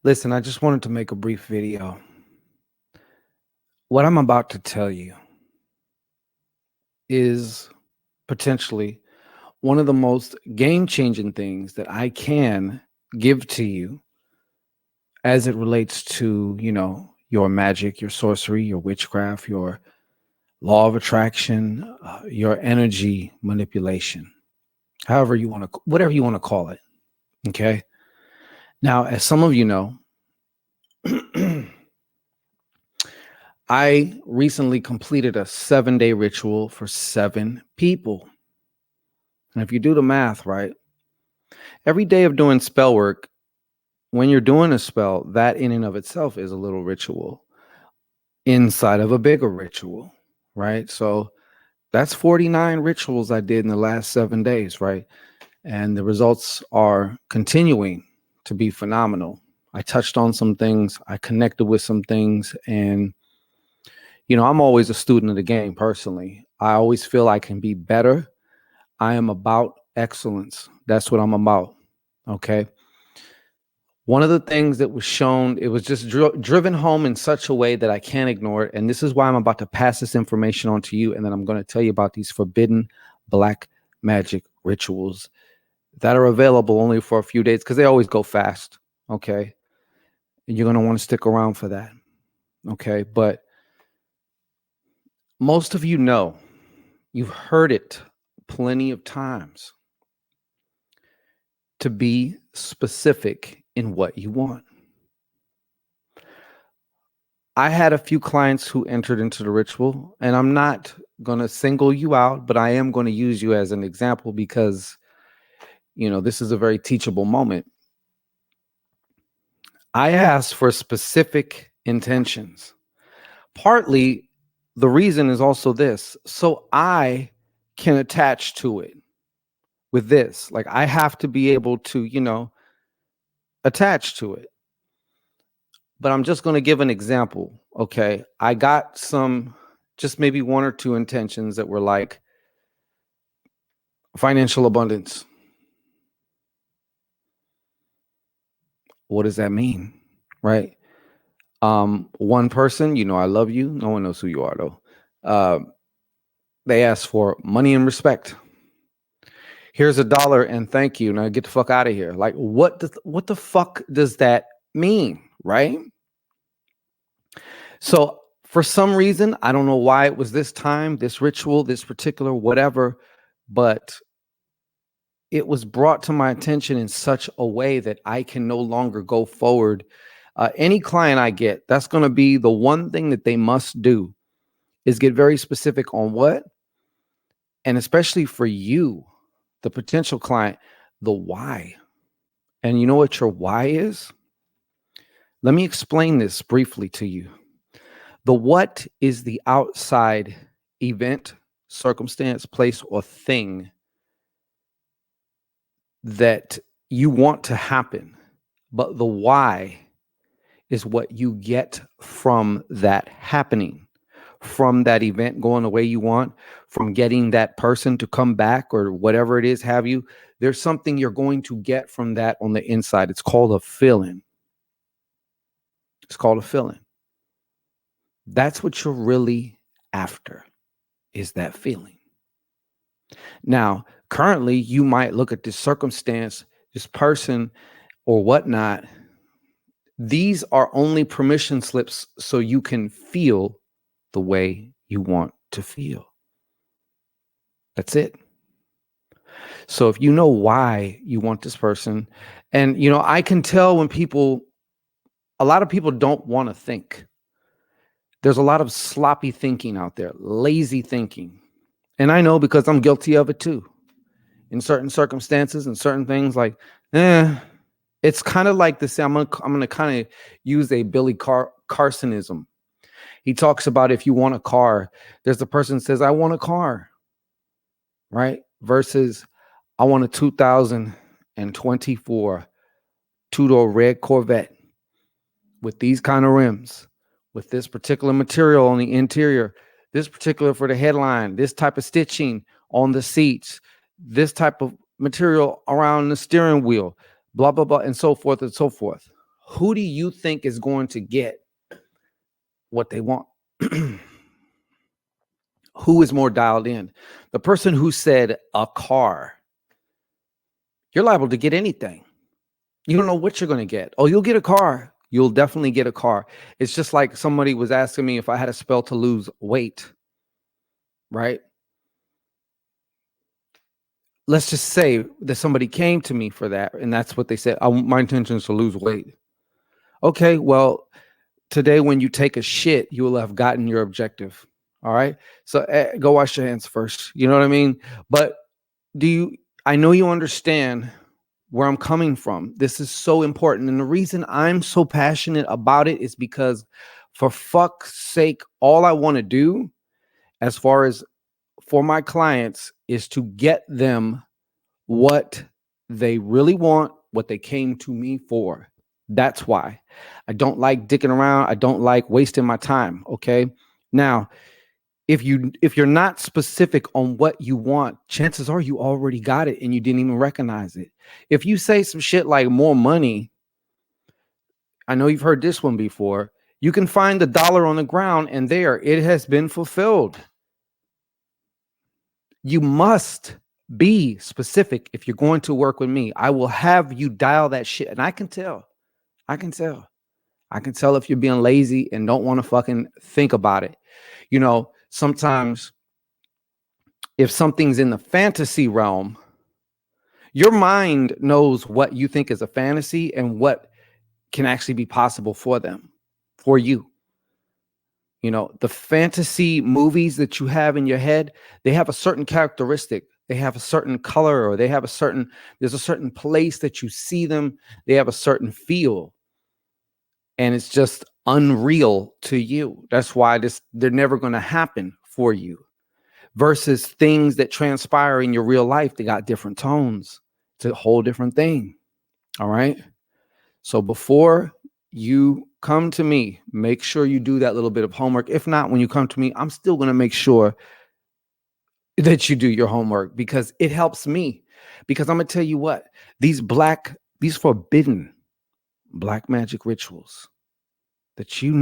Listen, I just wanted to make a brief video. What I'm about to tell you is potentially one of the most game-changing things that I can give to you as it relates to, your magic, your sorcery, your witchcraft, your law of attraction, your energy manipulation, however you want to, whatever you want to call it. Okay. Now, as some of you know, I recently completed a 7-day ritual for 7 people. And if you do the math, right, every day of doing spell work, when you're doing a spell, that in and of itself is a little ritual inside of a bigger ritual, right? So that's 49 rituals I did in the last 7 days, right? And the results are continuing to be phenomenal. I touched on some things, I connected with some things, and I'm always a student of the game personally. I always feel I can be better. I am about excellence. That's what I'm about. Okay. One of the things that was shown, it was just driven home in such a way that I can't ignore it. And this is why I'm about to pass this information on to you. And then I'm going to tell you about these forbidden black magic rituals that are available only for a few days because they always go fast. Okay. And you're going to want to stick around for that. Okay. But most of you know, you've heard it plenty of times, to be specific in what you want. I had a few clients who entered into the ritual, and I'm not going to single you out, but I am going to use you as an example because, this is a very teachable moment. I asked for specific intentions. Partly, the reason is also this, so I can attach to it with this. Like, I have to be able to, attach to it. But I'm just going to give an example. Okay. I got just maybe 1 or 2 intentions that were like financial abundance. What does that mean? Right. One person, I love you. No one knows who you are though. They asked for money and respect. Here's $1 and thank you. Now get the fuck out of here. Like, what the fuck does that mean? Right. So for some reason, I don't know why it was this time, this ritual, this particular whatever, but it was brought to my attention in such a way that I can no longer go forward. Any client I get, that's going to be the one thing that they must do is get very specific on what, and especially for you, the potential client, the why. And you know what your why is? Let me explain this briefly to you. The what is the outside event, circumstance, place, or thing that you want to happen. But the why is what you get from that happening, from that event going the way you want, from getting that person to come back or whatever it is, have you. There's something you're going to get from that on the inside. It's called a feeling. It's called a feeling. That's what you're really after, is that feeling. Now, currently, you might look at this circumstance, this person, or whatnot. These are only permission slips so you can feel the way you want to feel. That's it. So if you know why you want this person, and I can tell when a lot of people don't want to think. There's a lot of sloppy thinking out there, lazy thinking. And I know because I'm guilty of it too. In certain circumstances and certain things, like, it's kind of like this. I'm gonna kind of use a Billy Carsonism. He talks about if you want a car, there's the person that says, I want a car, right? Versus I want a 2024 two-door red Corvette with these kind of rims, with this particular material on the interior, this particular for the headline, this type of stitching on the seats, this type of material around the steering wheel, blah, blah, blah, and so forth and so forth. Who do you think is going to get what they want? Who is more dialed in? The person who said a car. You're liable to get anything. You don't know what you're going to get. Oh, you'll get a car. You'll definitely get a car. It's just like somebody was asking me if I had a spell to lose weight, right? Let's just say that somebody came to me for that, and that's what they said. My intention is to lose weight. Okay, well, today when you take a shit, you will have gotten your objective. All right. So go wash your hands first. You know what I mean? But I know you understand where I'm coming from. This is so important. And the reason I'm so passionate about it is because, for fuck's sake, all I want to do as far as for my clients is to get them what they really want, what they came to me for. That's why I don't like dicking around. I don't like wasting my time. Okay. Now, if you're not specific on what you want, chances are you already got it and you didn't even recognize it. If you say some shit like more money, I know you've heard this one before. You can find the dollar on the ground and there it has been fulfilled. You must be specific if you're going to work with me. I will have you dial that shit. And I can tell if you're being lazy and don't want to fucking think about it. You know, sometimes if something's in the fantasy realm, your mind knows what you think is a fantasy and what can actually be possible for them, for you. You know, the fantasy movies that you have in your head, they have a certain characteristic. They have a certain color, or there's a certain place that you see them. They have a certain feel. And it's just unreal to you. That's why they're never going to happen for you. Versus things that transpire in your real life, they got different tones. It's a whole different thing. All right. So before you come to me, make sure you do that little bit of homework. If not, when you come to me, I'm still going to make sure that you do your homework, because it helps me. Because I'm going to tell you what, these forbidden black magic rituals that you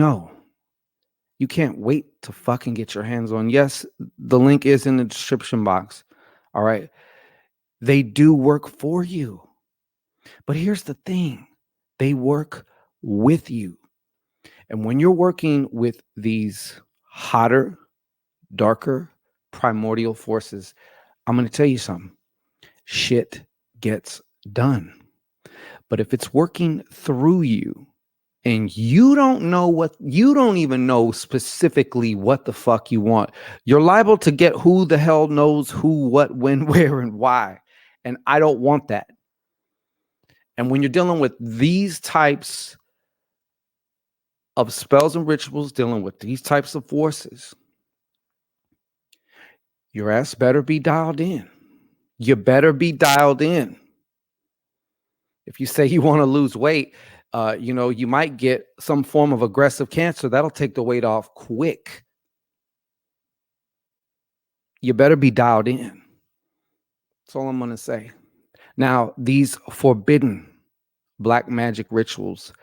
can't wait to fucking get your hands on. Yes, the link is in the description box. All right. They do work for you. But here's the thing. They work with you. And when you're working with these hotter, darker, primordial forces, I'm going to tell you something. Shit gets done. But if it's working through you, and you don't even know specifically what the fuck you want, you're liable to get who the hell knows who, what, when, where, and why. And I don't want that. And when you're dealing with these types of spells and rituals, dealing with these types of forces, your ass better be dialed in. You better be dialed in. If you say you want to lose weight, you might get some form of aggressive cancer. That'll take the weight off quick. You better be dialed in. That's all I'm going to say. Now, these forbidden black magic rituals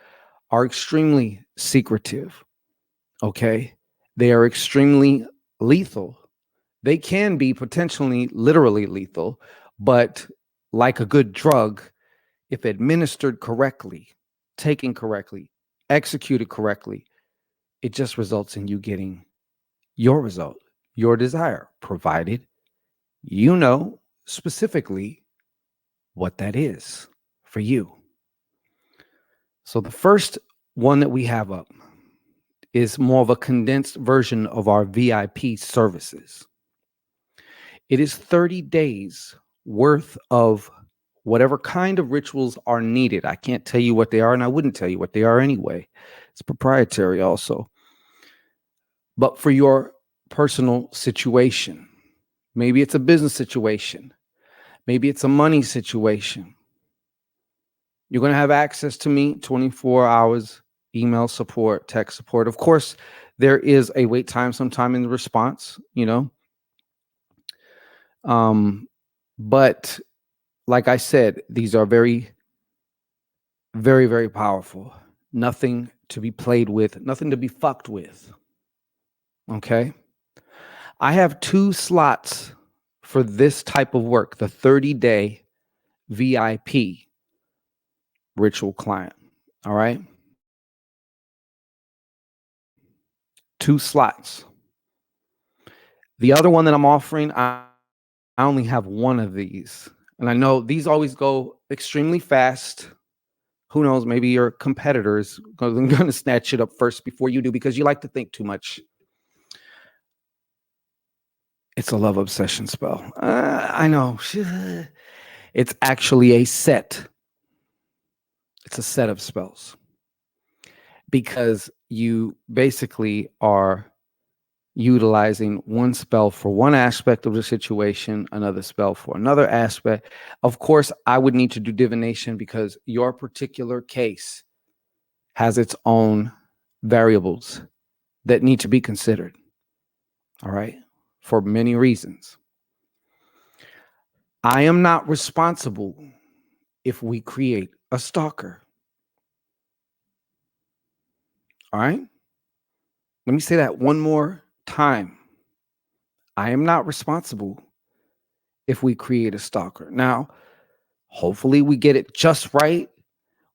are extremely secretive. Okay. They are extremely lethal. They can be potentially literally lethal, but like a good drug, if administered correctly, taken correctly, executed correctly, it just results in you getting your result, your desire, provided you know specifically what that is for you. So the first one that we have up is more of a condensed version of our VIP services. It is 30 days worth of whatever kind of rituals are needed. I can't tell you what they are, and I wouldn't tell you what they are anyway. It's proprietary also. But for your personal situation, maybe it's a business situation, maybe it's a money situation, you're going to have access to me 24 hours, email support, text support. Of course, there is a wait time sometime in the response, but like I said, these are very, very, very powerful. nothing to be played with, nothing to be fucked with. Okay. I have 2 slots for this type of work, the 30-day VIP ritual client. All right. 2 slots. The other one that I'm offering, I only have 1 of these. And I know these always go extremely fast. Who knows? Maybe your competitor is going to snatch it up first before you do because you like to think too much. It's a love obsession spell. I know. It's actually a set. It's a set of spells because you basically are utilizing one spell for one aspect of the situation, another spell for another aspect. Of course, I would need to do divination because your particular case has its own variables that need to be considered. All right. For many reasons. I am not responsible if we create a stalker. All right. Let me say that one more time. I am not responsible if we create a stalker. Now, hopefully we get it just right.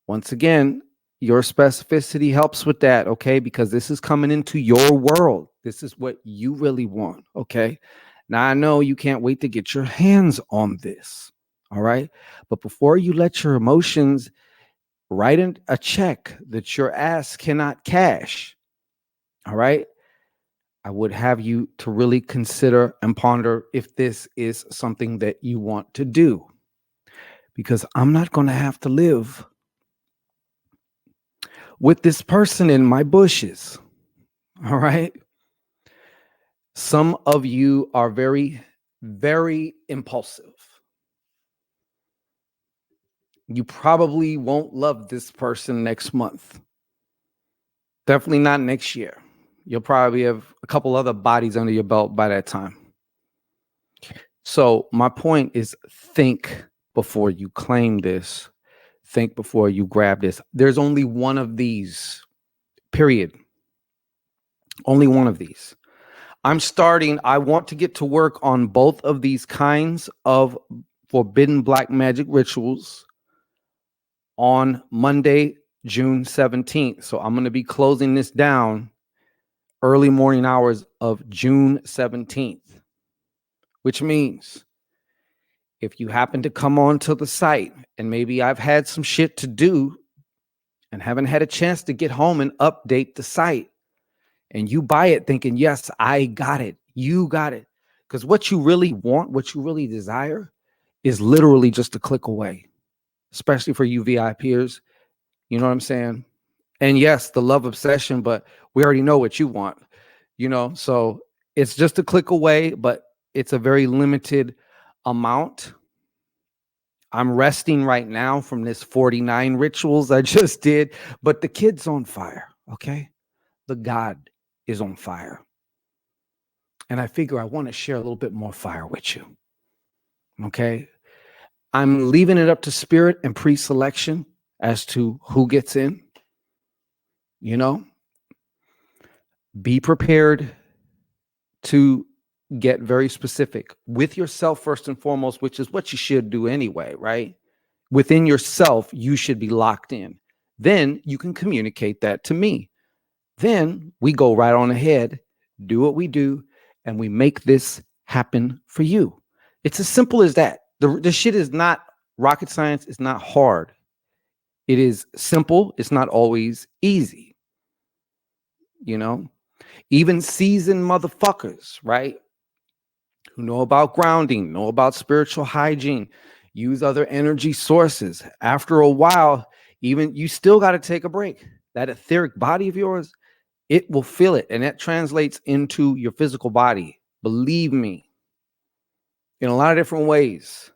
Once again, your specificity helps with that, okay? Because this is coming into your world. This is what you really want, okay? Now, I know you can't wait to get your hands on this, all right? But before you let your emotions write in a check that your ass cannot cash, all right? I would have you to really consider and ponder if this is something that you want to do. Because I'm not going to have to live with this person in my bushes. All right. Some of you are very, very impulsive. You probably won't love this person next month. Definitely not next year. You'll probably have a couple other bodies under your belt by that time. So my point is, think before you claim this. Think before you grab this. There's only one of these, period. Only one of these. I want to get to work on both of these kinds of Forbidden Black Magick Rituals on Monday, June 17th. So I'm going to be closing this down early morning hours of June 17th, which means if you happen to come onto the site and maybe I've had some shit to do and haven't had a chance to get home and update the site, and you buy it thinking, yes, I got it. You got it. Because what you really want, what you really desire is literally just a click away, especially for you VIPers. You know what I'm saying? And yes, the love obsession, but we already know what you want, so it's just a click away, but it's a very limited amount. I'm resting right now from this 49 rituals I just did, but the kid's on fire. Okay. The God is on fire. And I figure I want to share a little bit more fire with you. Okay. I'm leaving it up to spirit and pre-selection as to who gets in. Be prepared to get very specific with yourself first and foremost, which is what you should do anyway, right? Within yourself, you should be locked in. Then you can communicate that to me. Then we go right on ahead, do what we do, and we make this happen for you. It's as simple as that. The shit is not rocket science. It's not hard. It is simple. It's not always easy. Even seasoned motherfuckers, right? Who know about grounding, know about spiritual hygiene, use other energy sources. After a while, even you still got to take a break. That etheric body of yours, it will feel it. And that translates into your physical body. Believe me, in a lot of different ways.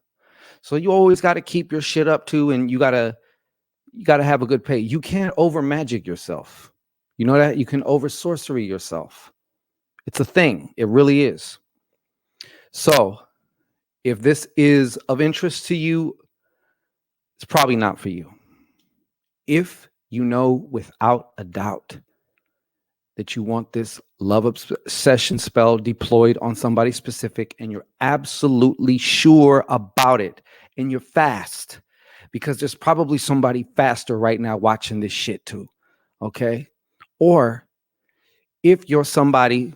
So you always got to keep your shit up too. And you got to have a good pay. You can't over magic yourself. You know that? You can over sorcery yourself. It's a thing. It really is. So if this is of interest to you, it's probably not for you. If You know without a doubt that you want this love obsession spell deployed on somebody specific, and you're absolutely sure about it, and you're fast, because there's probably somebody faster right now watching this shit too. Okay? Or if you're somebody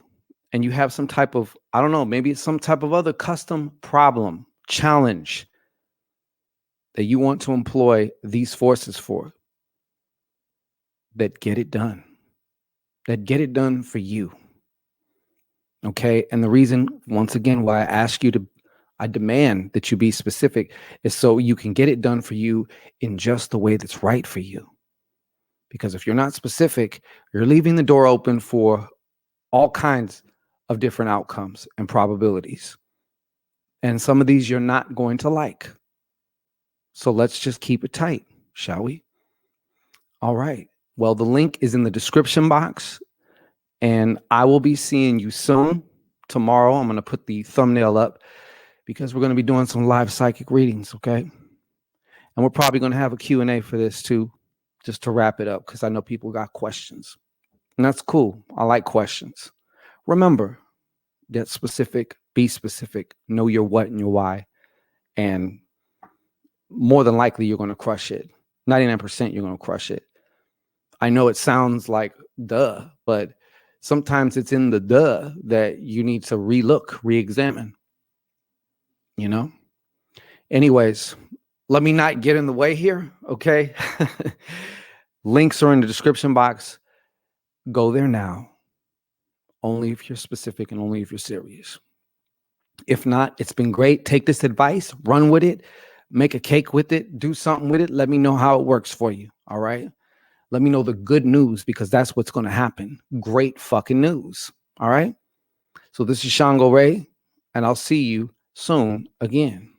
and you have some type of, I don't know, maybe it's some type of other custom problem, challenge that you want to employ these forces for, that get it done. That get it done for you. Okay. And the reason, once again, why I demand that you be specific is so you can get it done for you in just the way that's right for you. Because if you're not specific, you're leaving the door open for all kinds of different outcomes and probabilities. And some of these you're not going to like. So let's just keep it tight, shall we? All right. Well, the link is in the description box, and I will be seeing you soon. Tomorrow, I'm going to put the thumbnail up because we're going to be doing some live psychic readings, okay? And we're probably going to have a Q&A for this too, just to wrap it up, because I know people got questions. And that's cool. I like questions. Remember, get specific, be specific, know your what and your why, and more than likely you're going to crush it. 99% you're going to crush it. I know it sounds like duh, but sometimes it's in the duh that you need to relook, re-examine, you know? Anyways, let me not get in the way here, okay? Links are in the description box. Go there now. Only if you're specific and only if you're serious. If not, it's been great. Take this advice, run with it, make a cake with it, do something with it. Let me know how it works for you, all right? Let me know the good news, because that's what's going to happen. Great fucking news, all right? So this is Shango Ray, and I'll see you soon again.